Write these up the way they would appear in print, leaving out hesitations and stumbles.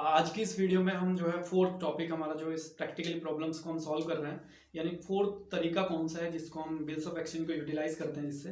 आज की इस वीडियो में हम जो है फोर्थ टॉपिक हमारा जो इस प्रैक्टिकली प्रॉब्लम्स को हम सॉल्व कर रहे हैं। यानी फोर्थ तरीका कौन सा है जिसको हम बिल्स ऑफ एक्सचेंज को यूटिलाइज करते हैं जिससे।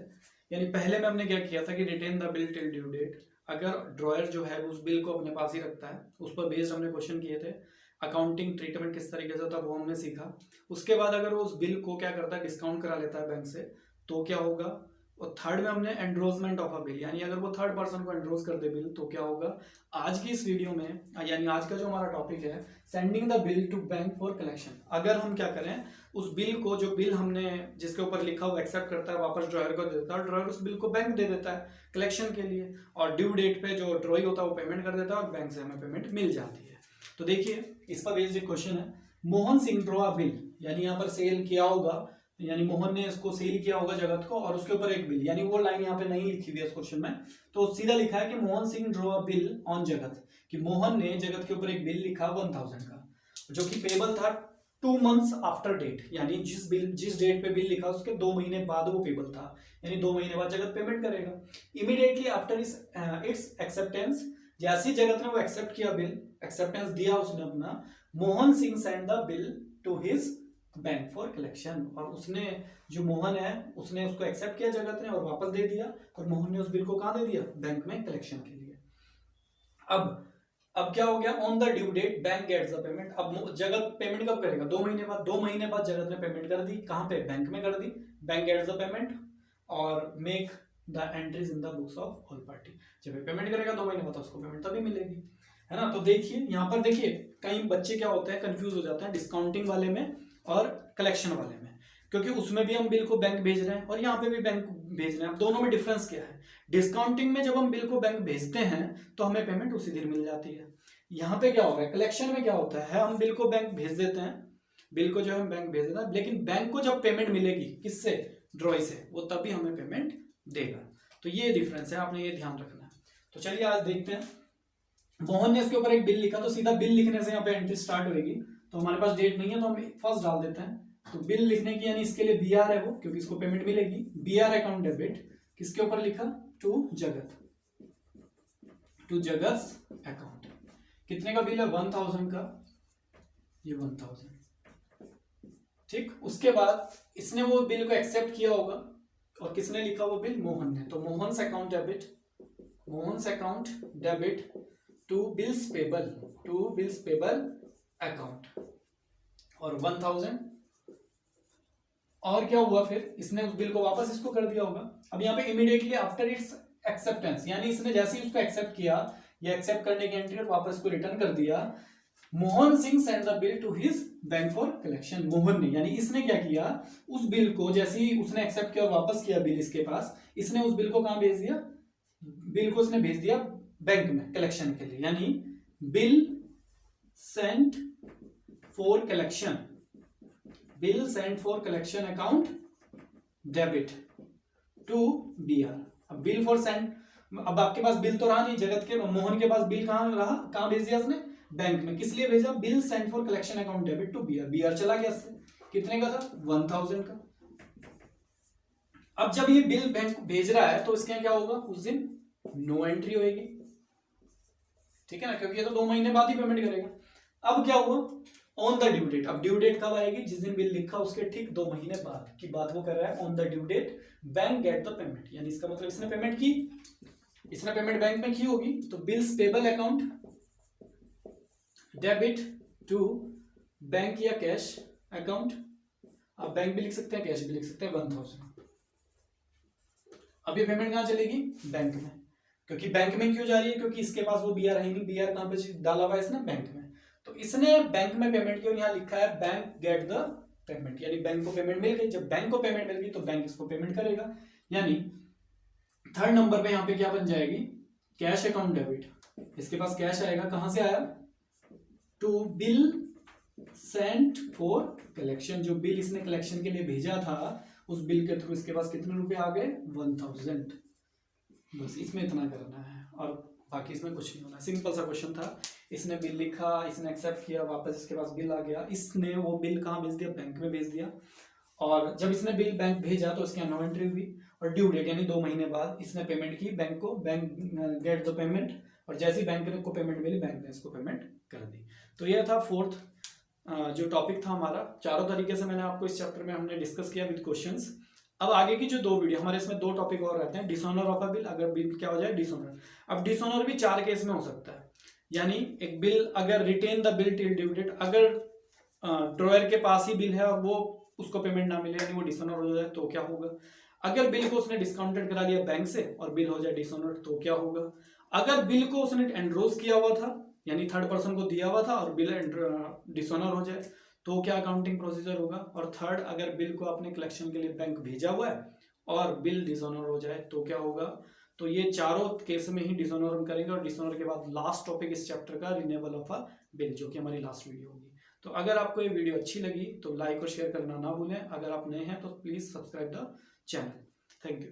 यानी पहले में हमने क्या किया था कि retain the bill till due date. अगर ड्रॉयर जो है उस बिल को अपने पास ही रखता है, उस पर बेस्ड हमने क्वेश्चन किए थे। अकाउंटिंग ट्रीटमेंट किस तरीके से होता है वो हमने सीखा। उसके बाद अगर वो उस बिल को क्या करता है, डिस्काउंट करा लेता है बैंक से, तो क्या होगा। और थर्ड में हमने एंड्रोजमेंट ऑफ अ बिल, यानी अगर वो थर्ड पर्सन को एंड्रोज कर दे बिल तो क्या होगा। आज की इस वीडियो में यानी आज का जो हमारा टॉपिक है, sending the bill to bank for collection. अगर हम क्या करें, उस बिल को, जो बिल हमने जिसके ऊपर लिखा हुआ एक्सेप्ट करता है, वापस ड्रॉयर को दे देता है, ड्रॉयर उस बिल को बैंक दे देता है कलेक्शन के लिए, और ड्यू डेट पे जो ड्रॉई होता है वो पेमेंट कर देता है और बैंक से हमें पेमेंट मिल जाती है। तो देखिए इस पर बेस्ड क्वेश्चन है, Mohan Singh draw a bill, यानी यहाँ पर सेल किया होगा, यानी मोहन ने इसको सेल किया होगा जगत को, और उसके ऊपर एक बिल, यानी वो लाइन यहाँ पे नहीं लिखी हुई है इस क्वेश्चन में, तो सीधा लिखा है कि Mohan Singh draw a bill on जगत, कि मोहन ने जगत के ऊपर एक बिल लिखा 1000 का, जो कि पेबल था 2 मंथ्स आफ्टर डेट, यानी जिस डेट पे बिल लिखा उसके 2 महीने बाद वो पेबल था, यानी 2 महीने बाद जगत पेमेंट करेगा। इमीडिएटली आफ्टर इट्स एक्सेप्टेंस, जैसे जगत ने वो एक्सेप्ट किया बिल, एक्सेप्टेंस दिया उसने अपना, Mohan Singh send the bill to his bank for collection, और उसने, जो मोहन है, उसने उसको एक्सेप्ट किया जगत ने और वापस दे दिया, और मोहन ने उस बिल को कहां दे दिया, बैंक में कलेक्शन के लिए। अब क्या हो गया, on the due date bank gets the payment. अब जगत पेमेंट कब करेगा, 2 महीने बाद। 2 महीने बाद जगत ने पेमेंट कर दी, कहां पे, बैंक में कर दी। बैंक गेट्स द पेमेंट और make the entries in the books of all party. जब पेमेंट करेगा 2 महीने बाद उसको पेमेंट तभी मिलेगी, है ना। तो देखिए यहाँ पर, देखिए कई बच्चे क्या होते हैं, कंफ्यूज हो जाते हैं डिस्काउंटिंग वाले में और कलेक्शन वाले में, क्योंकि उसमें भी हम बिल को बैंक भेज रहे हैं और यहाँ पे भी बैंक भेज रहे हैं। अब दोनों में डिफरेंस क्या है, डिस्काउंटिंग में जब हम बिल को बैंक भेजते हैं तो हमें पेमेंट उसी दिन मिल जाती है। यहाँ पे क्या होगा, कलेक्शन में क्या होता है, हम बिल को बैंक भेज देते हैं, बिल को जो हम बैंक भेज देते हैं, लेकिन बैंक को जब पेमेंट मिलेगी किससे, ड्रॉई से, वो तभी हमें पेमेंट देगा। तो ये डिफरेंस है, आपने ये ध्यान रखना है। तो चलिए आज देखते हैं। मोहन ने इसके ऊपर एक बिल लिखा, तो सीधा बिल लिखने से यहाँ पे एंट्री स्टार्ट होगी। तो हमारे पास डेट नहीं है तो हम फर्स्ट डाल देते हैं। तो बिल लिखने की, यानी इसके लिए BR है वो, क्योंकि इसको पेमेंट मिलेगी। BR अकाउंट डेबिट, किसके ऊपर लिखा, टू जगत, टू जगत अकाउंट। कितने का बिल है, 1000 का, ये 1000, ठीक। उसके बाद इसने वो बिल को एक्सेप्ट किया होगा, और किसने लिखा वो बिल, मोहन ने। तो Mohan account debit, Mohan account debit to bills payable, to bills payable account, और 1000। और क्या हुआ फिर, इसने उस बिल को वापस इसको कर दिया होगा। अब यहाँ पे इमीडिएटली आफ्टर इट्स एक्सेप्टेंस, यानी इसने जैसे ही उसको एक्सेप्ट किया, ये एक्सेप्ट करने की एंट्री और वापस को रिटर्न कर दिया, Mohan Singh send the bill to his bank for collection. Mohan ने, यानी इसने क्या किया, उस बिल को जैसे ही उसने एक्सेप्ट किया और वापस किया बिल इसके पास, इसने उस बिल को कहां भेज दिया, बिल को इसने भेज दिया बैंक में कलेक्शन के लिए, यानी bill sent for collection, bill sent for collection account debit to BR। अब बिल फॉर सेंट, अब आपके पास बिल तो रहा नहीं, जगत के, मोहन के पास बिल कहां रहा, कहां भेज दिया उसने, बैंक में। किस लिए भेजा, bill sent for collection account debit to BR। BR चला गया इससे, कितने का था, 1000 का। अब जब ये बिल बैंक भेज रहा है तो इसके क्या होगा, उस दिन नो एंट्री होगी, ठीक है ना, क्योंकि ये तो 2 महीने बाद ही पेमेंट करेगा। अब क्या हुआ, ऑन द ड्यू डेट। अब ड्यू डेट कब आएगी, जिस दिन बिल लिखा उसके ठीक 2 महीने बाद की बात वो कर रहा है। On the due date bank get the payment, यानी इसका मतलब इसने पेमेंट की, इसने पेमेंट बैंक में की होगी, तो bills payable account debit to bank या कैश अकाउंट। आप बैंक भी लिख सकते हैं, कैश भी लिख सकते हैं, 1000। अब ये पेमेंट कहां चलेगी, बैंक में। क्योंकि बैंक में क्यों जा रही है, क्योंकि इसके पास वो BR है नहीं, BR कहां पे डाला हुआ है इसने, बैंक में। तो इसने बैंक में पेमेंट की, और यहाँ लिखा है बैंक गेट द पेमेंट, यानी बैंक को पेमेंट मिल गई। जब बैंक को पेमेंट मिल गई तो बैंक इसको पेमेंट करेगा, यानी थर्ड नंबर पे यहाँ पे क्या बन जाएगी, कैश अकाउंट डेबिट। इसके पास कैश आएगा, कहां से आया, to bill sent for collection, जो बिल इसने कलेक्शन के लिए भेजा था, उस बिल के थ्रू इसके पास कितने रुपए आ गए, 1000। बस इसमें इतना करना है, और बाकी इसमें कुछ नहीं होना, सिंपल सा क्वेश्चन था। इसने बिल लिखा, इसने एक्सेप्ट किया, वापस इसके पास बिल आ गया, इसने वो बिल कहाँ भेज दिया, बैंक में भेज दिया, और जब इसने बिल बैंक भेजा तो इसकी नो एंट्री हुई, और ड्यू डेट यानी 2 महीने बाद इसने पेमेंट की बैंक को, बैंक गेट द पेमेंट, और जैसे ही बैंक को पेमेंट मिली बैंक ने इसको पेमेंट कर दी। तो यह था फोर्थ जो टॉपिक था हमारा। चारों तरीके से मैंने आपको इस चैप्टर में हमने डिस्कस किया विद क्वेश्चंस। अब आगे की जो 2 वीडियो हमारे इसमें 2 टॉपिक और रहते हैं, डिसऑनर ऑफ अ बिल, अगर बिल क्या हो जाए डिसऑनर। अब डिसऑनर भी 4 केस में हो सकता है, यानी एक बिल अगर retain the bill till due date, अगर ड्रॉयर के पास ही बिल है और वो उसको पेमेंट ना मिले यानी वो डिसऑनर हो जाए तो क्या होगा। अगर बिल को उसने डिस्काउंटेड करा लिया बैंक से और बिल हो जाए डिसऑनर तो क्या होगा। अगर बिल को उसने एनरोज किया हुआ था यानी थर्ड पर्सन को दिया हुआ था और बिल डिसऑनर हो जाए तो क्या अकाउंटिंग प्रोसीजर होगा। और थर्ड, अगर बिल को आपने कलेक्शन के लिए बैंक भेजा हुआ है और बिल डिसऑनर हो जाए तो क्या होगा। तो ये चारों केस में ही डिसऑनर हम करेंगे। और डिसऑनर के बाद लास्ट टॉपिक इस चैप्टर का रिन्यूएबल ऑफ अ बिल, जो कि हमारी लास्ट वीडियो होगी। तो अगर आपको ये वीडियो अच्छी लगी तो लाइक और शेयर करना ना भूलें। अगर आप नए हैं तो please subscribe the channel. Thank you.